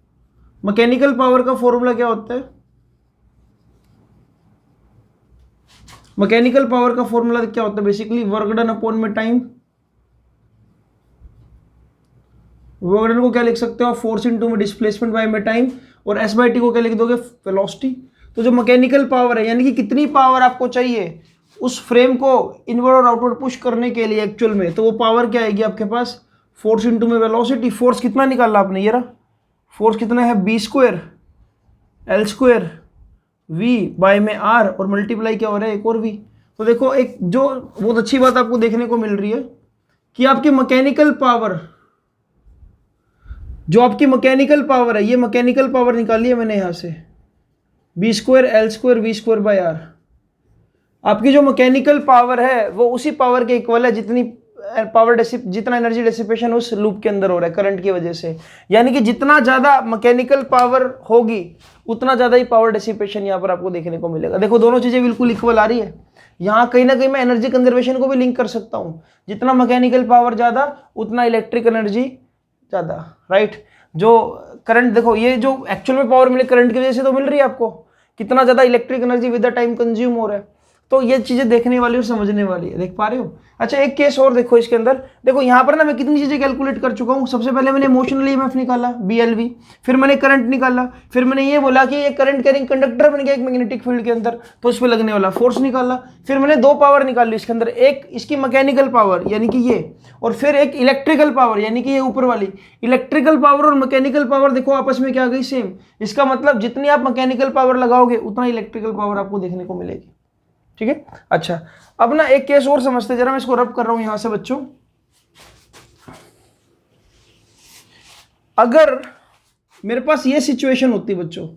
मैकेनिकल पावर का फॉर्मूला क्या होता है, मैकेनिकल पावर का फॉर्मूला क्या होता है, बेसिकली वर्क डन अपॉन में टाइम। वर्क डन को क्या लिख सकते हो, फोर्स इनटू में डिस्प्लेसमेंट बाय में टाइम, और एस बाई टी को क्या लिख दोगे, वेलोसिटी। तो जो मैकेनिकल पावर है, यानी कि कितनी पावर आपको चाहिए उस फ्रेम को इनवर्ड और आउटवर्ड पुश करने के लिए एक्चुअल में, तो वो पावर क्या आएगी आपके पास, फोर्स इनटू में वेलोसिटी। फोर्स कितना निकाला आपने, ये रहा फोर्स कितना है, B square L square v by में आर, और मल्टीप्लाई क्या हो रहा है, एक और वी। तो देखो एक जो बहुत अच्छी बात आपको देखने को मिल रही है कि आपकी मैकेनिकल पावर, जो आपकी मैकेनिकल पावर है, ये मैकेनिकल पावर निकाली है मैंने यहाँ से, B square L square v square by R. आपकी जो मैकेनिकल पावर है वो उसी पावर के इक्वल है जितनी पावर जितना एनर्जी डेसिपेशन उस लूप के अंदर हो रहा है करंट की वजह से। यानी कि जितना ज़्यादा मैकेनिकल पावर होगी उतना ज़्यादा ही पावर डेसिपेशन यहाँ पर आपको देखने को मिलेगा। देखो दोनों चीज़ें बिल्कुल इक्वल आ रही है। यहाँ कहीं ना कहीं मैं एनर्जी कंजर्वेशन को भी लिंक कर सकता हूँ, जितना मैकेनिकल पावर ज़्यादा उतना इलेक्ट्रिक एनर्जी ज़्यादा, राइट। जो करंट देखो, ये जो एक्चुअल में पावर मिले करंट की वजह से तो मिल रही है आपको, कितना ज़्यादा electric energy with the time consume हो रहा है। तो ये चीज़ें देखने वाली और समझने वाली है, देख पा रहे हो। अच्छा एक केस और देखो इसके अंदर, देखो यहाँ पर ना मैं कितनी चीज़ें कैलकुलेट कर चुका हूँ। सबसे पहले मैंने इमोशनल ईएमएफ निकाला BLV, फिर मैंने करंट निकाला, फिर मैंने ये बोला कि ये करंट कैरिंग कंडक्टर बन गया एक मैग्नेटिक फील्ड के अंदर, तो उस पर लगने वाला फोर्स निकाला। फिर मैंने दो पावर निकाली इसके अंदर, एक इसकी मैकेनिकल पावर यानी कि ये, और फिर एक इलेक्ट्रिकल पावर यानी कि ये ऊपर वाली। इलेक्ट्रिकल पावर और मैकेनिकल पावर देखो आपस में क्या आ गई, सेम। इसका मतलब जितनी आप मैकेनिकल पावर लगाओगे उतना इलेक्ट्रिकल पावर आपको देखने को मिलेगी, ठीक है। अच्छा अब ना एक केस और समझते, जरा मैं इसको रब कर रहा हूं यहां से बच्चों। अगर मेरे पास ये सिचुएशन होती बच्चों,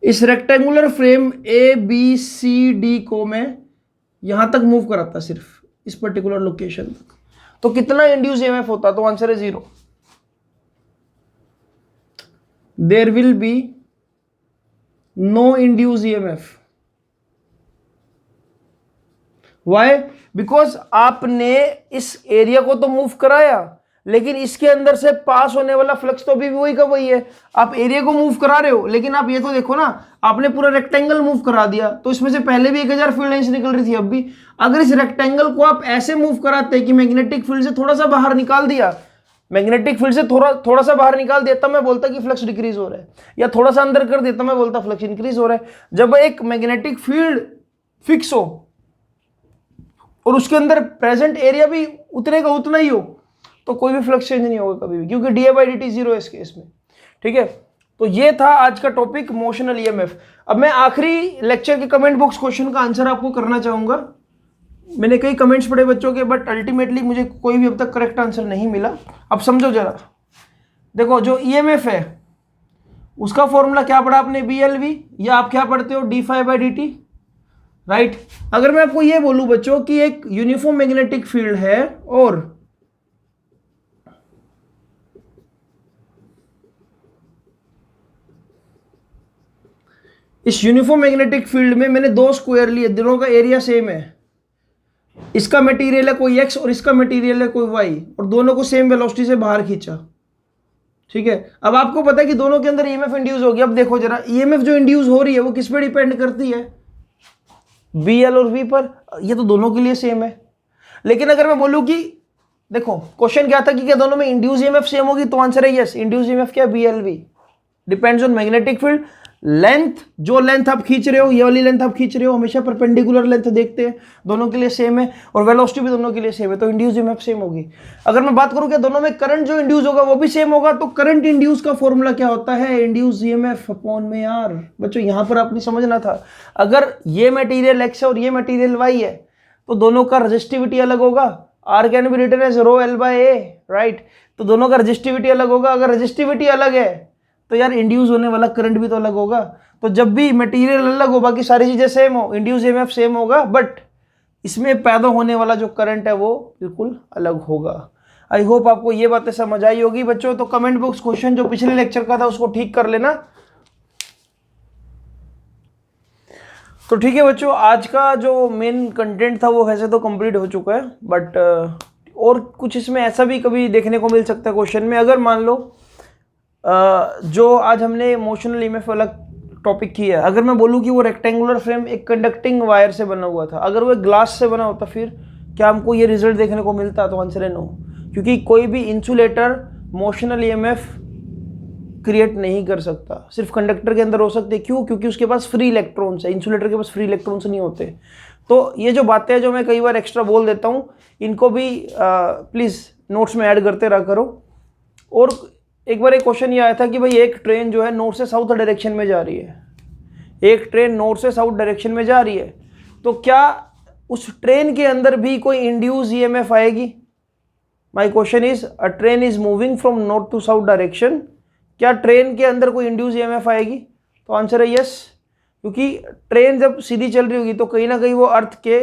इस रेक्टेंगुलर फ्रेम ABCD को मैं यहां तक मूव कराता सिर्फ इस पर्टिकुलर लोकेशन तक, तो कितना इंड्यूस EMF होता, तो आंसर है 0। There will be no induce EMF। Why? Because आपने इस एरिया को तो मूव कराया, लेकिन इसके अंदर से पास होने वाला फ्लक्स तो अभी भी वही का वही है। आप एरिया को मूव करा रहे हो, लेकिन आप ये तो देखो ना, आपने पूरा रेक्टेंगल मूव करा दिया, तो इसमें से पहले भी 1000 फील्ड लाइंस निकल रही थी, अब भी। अगर इस रेक्टेंगल को आप ऐसे मूव कराते कि मैग्नेटिक फील्ड से थोड़ा सा बाहर निकाल दिया, मैग्नेटिक फील्ड से थोड़ा सा बाहर निकाल दिया, तब मैं बोलता कि फ्लक्स डिक्रीज हो रहा है, या थोड़ा सा अंदर कर देता मैं बोलता फ्लक्स इंक्रीज हो रहा है। जब एक मैग्नेटिक फील्ड फिक्स हो और उसके अंदर प्रेजेंट एरिया भी उतने का उतना ही हो, तो कोई भी फ्लक्स चेंज नहीं होगा कभी भी, क्योंकि dA/dt 0 है इस केस में, ठीक है। तो ये था आज का टॉपिक मोशनल EMF। अब मैं आखिरी लेक्चर के कमेंट बॉक्स क्वेश्चन का आंसर आपको करना चाहूंगा। मैंने कई कमेंट्स पढ़े बच्चों के, बट अल्टीमेटली मुझे कोई भी अब तक करेक्ट आंसर नहीं मिला। अब समझो जरा, देखो जो EMF है उसका फॉर्मूला क्या पढ़ा आपने, BLV, या आप क्या पढ़ते हो, d∅dt, राइट। अगर मैं आपको ये बोलूं बच्चों कि एक यूनिफॉर्म मैग्नेटिक फील्ड है, और इस यूनिफॉर्म मैग्नेटिक फील्ड में मैंने दो स्क्वायर लिए, दोनों का एरिया सेम है, इसका मटेरियल है कोई x और इसका मटेरियल है कोई y, और दोनों को सेम वेलोसिटी से बाहर खींचा, ठीक है। अब आपको पता है कि दोनों के अंदर ईएमएफ इंड्यूस हो गया। अब देखो जरा, ईएमएफ जो इंड्यूस हो रही है वो किस पे डिपेंड करती है, BL और V पर। ये तो दोनों के लिए सेम है। लेकिन अगर मैं बोलूं कि देखो क्वेश्चन क्या था कि क्या दोनों में इंड्यूस ईएमएफ सेम होगी, तो आंसर है यस। इंड्यूस ईएमएफ क्या है, BLV, depends on magnetic field. Length, जो लेंथ आप खींच रहे हो, ये वाली लेंथ आप खींच रहे हो, हमेशा परपेंडिकुलर लेंथ देखते हैं, दोनों के लिए सेम है, और वेलोसिटी भी दोनों के लिए सेम है, तो इंड्यूस ईएमएफ सेम होगी। अगर मैं बात करूं कि दोनों में करंट जो इंड्यूस होगा वो भी सेम होगा, तो करंट इंड्यूस का फॉर्मूला क्या होता है, इंड्यूस ईएमएफ अपॉन में आर। बच्चों यहां पर आपने समझना था, अगर ये मटेरियल x है और ये मटेरियल y है, तो दोनों का रेजिस्टिविटी अलग होगा। R can be written as rho L by A, right. तो दोनों का रेजिस्टिविटी अलग होगा। अगर रेजिस्टिविटी अलग है तो यार इंड्यूस होने वाला करंट भी तो अलग होगा। तो जब भी मटेरियल अलग हो, बाकी सारी चीजें सेम हो, इंड्यूस ईएमएफ सेम होगा, बट इसमें पैदा होने वाला जो करंट है वो बिल्कुल अलग होगा। आई होप आपको ये बातें समझ आई होगी बच्चों। तो कमेंट बॉक्स क्वेश्चन जो पिछले लेक्चर का था उसको ठीक कर लेना। तो ठीक है बच्चों, आज का जो मेन कंटेंट था वो वैसे तो कंप्लीट हो चुका है, बट और कुछ इसमें ऐसा भी कभी देखने को मिल सकता है क्वेश्चन में। अगर मान लो जो आज हमने इमोशनल ईएमएफ वाला टॉपिक किया है, अगर मैं बोलूँ कि वो रेक्टेंगुलर फ्रेम एक कंडक्टिंग वायर से बना हुआ था, अगर वो ग्लास से बना होता, फिर क्या हमको ये रिजल्ट देखने को मिलता, तो आंसर है नो। क्योंकि कोई भी इंसुलेटर मोशनल ईएमएफ क्रिएट नहीं कर सकता, सिर्फ कंडक्टर के अंदर हो सकते। क्यों? क्योंकि उसके पास फ्री इलेक्ट्रॉन्स है, इंसुलेटर के पास फ्री इलेक्ट्रॉन्स नहीं होते। तो ये जो बातें हैं जो मैं कई बार एक्स्ट्रा बोल देता हूँ, इनको भी प्लीज़ नोट्स में ऐड करते रहा करो। और एक बार एक क्वेश्चन ये आया था कि भाई एक ट्रेन जो है नॉर्थ से साउथ डायरेक्शन में जा रही है, एक ट्रेन नॉर्थ से साउथ डायरेक्शन में जा रही है, तो क्या उस ट्रेन के अंदर भी कोई इंड्यूस ईएमएफ आएगी? My question is, a train is moving from north to south direction, क्या ट्रेन के अंदर कोई इंड्यूस ईएमएफ आएगी? तो आंसर है यस। क्योंकि ट्रेन जब सीधी चल रही होगी तो कहीं ना कहीं वो अर्थ के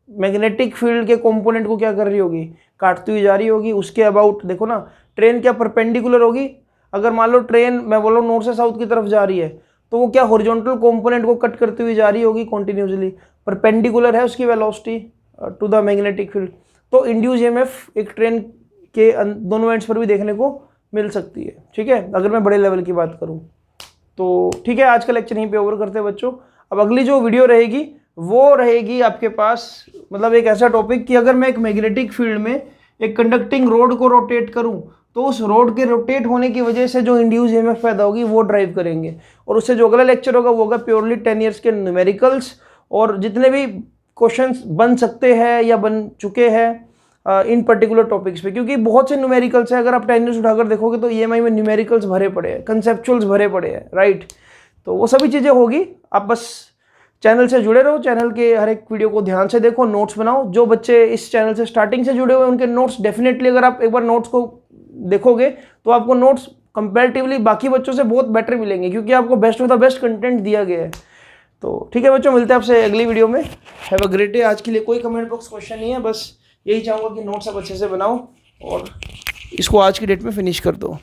मैग्नेटिक फील्ड के कंपोनेंट को क्या कर रही होगी, काटती हुई जा रही होगी। उसके अबाउट देखो ना, ट्रेन क्या परपेंडिकुलर होगी? अगर मान लो ट्रेन, मैं बोल रहा हूँ नॉर्थ से साउथ की तरफ जा रही है, तो वो क्या हॉरिजॉन्टल कंपोनेंट को कट करती हुई जा रही होगी कॉन्टिन्यूसली, परपेंडिकुलर है उसकी velocity to the magnetic field. तो इंड्यूस ईएमएफ एक ट्रेन के दोनों एंड्स पर भी देखने को मिल सकती है, ठीक है, अगर मैं बड़े लेवल की बात करूँ तो। ठीक है, आज का लेक्चर यहीं पे ओवर करते हैं बच्चों। अब अगली जो वीडियो रहेगी वो रहेगी आपके पास, मतलब एक ऐसा टॉपिक कि अगर मैं एक मैग्नेटिक फील्ड में एक कंडक्टिंग रोड को रोटेट करूं, तो उस रोड के रोटेट होने की वजह से जो इंड्यूस ईएमएफ पैदा होगी वो ड्राइव करेंगे। और उससे जो अगला लेक्चर होगा वो होगा प्योरली 10 ईयर्स के न्यूमेरिकल्स, और जितने भी क्वेश्चंस बन सकते हैं या बन चुके हैं इन पर्टिकुलर टॉपिक्स पे, क्योंकि बहुत से न्यूमेरिकल्स है। अगर आप 10 ईयर्स उठाकर देखोगे तो ईएमआई में न्यूमेरिकल्स भरे पड़े हैं, कंसेप्चुअल्स भरे पड़े हैं, राइट। तो वो सभी चीज़ें होगी। आप बस चैनल से जुड़े रहो, चैनल के हर एक वीडियो को ध्यान से देखो, नोट्स बनाओ। जो बच्चे इस चैनल से स्टार्टिंग से जुड़े हुए उनके नोट्स डेफिनेटली, अगर आप एक बार नोट्स को देखोगे तो आपको नोट्स कंपैरेटिवली बाकी बच्चों से बहुत बेटर मिलेंगे, क्योंकि आपको best of the best content दिया गया है। तो ठीक है बच्चों, मिलते हैं आपसे अगली वीडियो में। Have a great day. आज के लिए कोई कमेंट बॉक्स क्वेश्चन नहीं है, बस यही चाहूँगा कि नोट्स आप अच्छे से बनाओ और इसको आज की डेट में फिनिश कर दो।